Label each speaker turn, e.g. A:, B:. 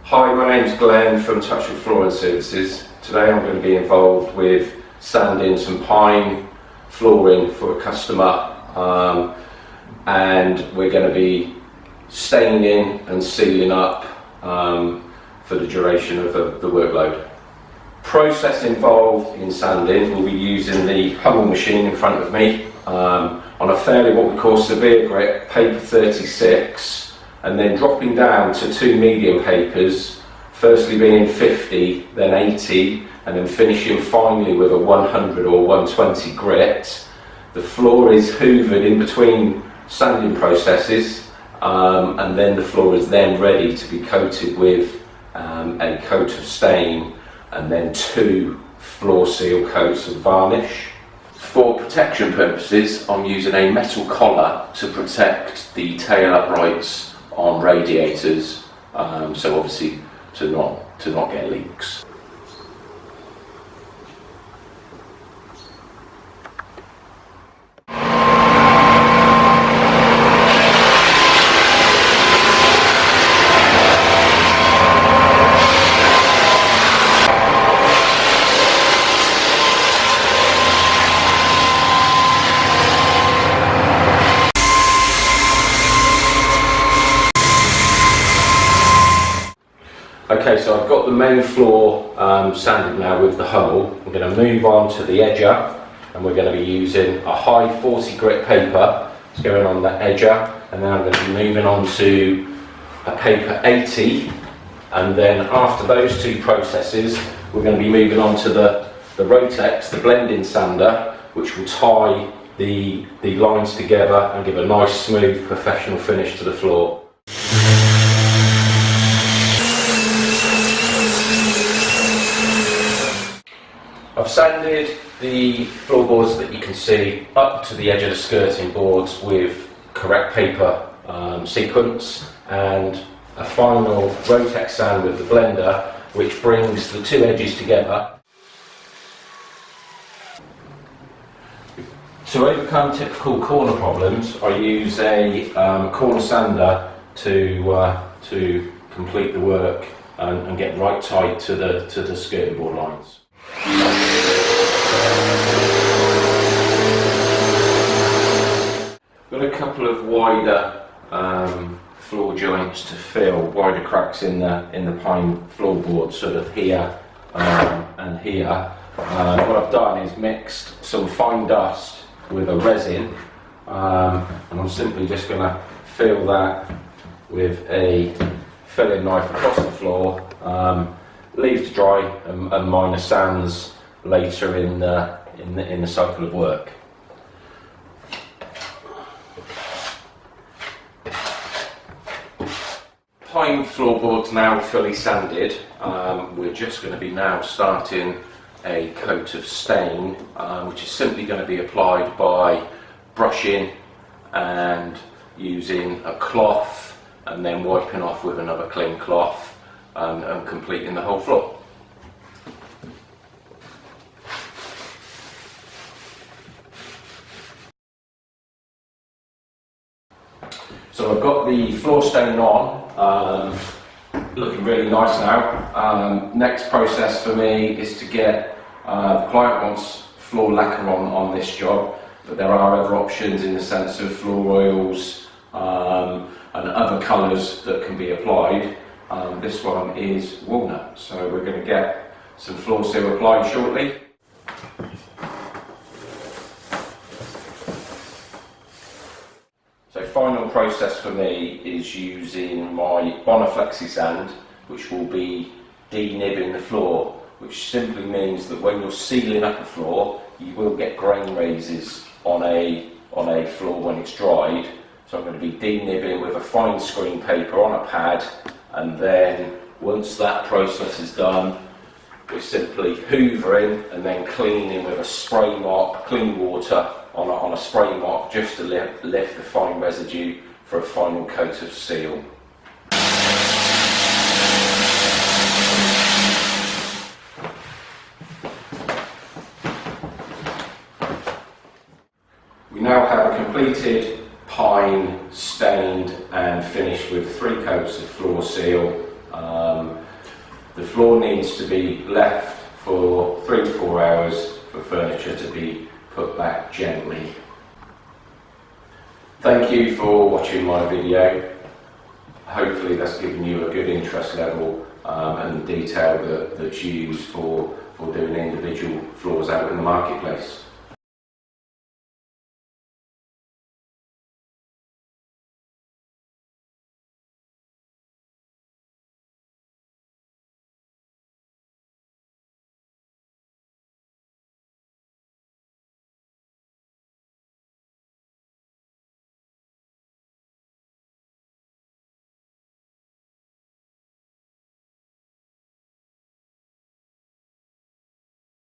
A: Hi, my name's Glenn from Touchwood Flooring Services. Today I'm going to be involved with sanding some pine flooring for a customer, and we're going to be staining and sealing up for the duration of the workload. Process involved in sanding, we'll be using the Hummel machine in front of me on a fairly what we call severe grit, paper 36, and then dropping down to two medium papers, firstly being 50, then 80, and then finishing finally with a 100 or 120 grit. The floor is hoovered in between sanding processes, and then the floor is then ready to be coated with a coat of stain and then two floor seal coats of varnish. For protection purposes, I'm using a metal collar to protect the tail uprights on radiators, so obviously to not get leaks. Okay, so I've got the main floor sanded now with the Hummel. I'm going to move on to the edger, and we're going to be using a high 40 grit paper. It's going on the edger, and then I'm going to be moving on to a paper 80, and then after those two processes we're going to be moving on to the Rotex, the blending sander, which will tie the lines together and give a nice smooth professional finish to the floor. I've sanded the floorboards that you can see up to the edge of the skirting boards with correct paper sequence, and a final Rotex sand with the blender which brings the two edges together. To overcome typical corner problems, I use a corner sander to complete the work and get right tight to the skirting board lines. Got a couple of wider floor joints to fill, wider cracks in the pine floorboard, sort of here and here. What I've done is mixed some fine dust with a resin, and I'm simply just going to fill that with a filling knife across the floor. Leave to dry and minor sands later in the cycle of work. Pine floorboards now fully sanded. We're just going to be now starting a coat of stain, which is simply going to be applied by brushing and using a cloth and then wiping off with another clean cloth and completing the whole floor. So I've got the floor stain on, looking really nice now. Next process for me is to get, the client wants floor lacquer on this job, but there are other options in the sense of floor oils and other colours that can be applied. This one is walnut, so we're going to get some floor seal applied shortly. So final process for me is using my Bonaflexi sand, which will be de-nibbing the floor, which simply means that when you're sealing up a floor, you will get grain raises on a floor when it's dried. So I'm going to be de-nibbing with a fine screen paper on a pad, and then once that process is done, we're simply hoovering and then cleaning with a spray mop, clean water on a spray mop, just to lift the fine residue for a final coat of seal. We now have a completed pine, stained and finished with 3 coats of floor seal The floor needs to be left for 3 to 4 hours for furniture to be put back gently. Thank you for watching my video. Hopefully that's given you a good interest level and detail that's used for doing individual floors out in the marketplace.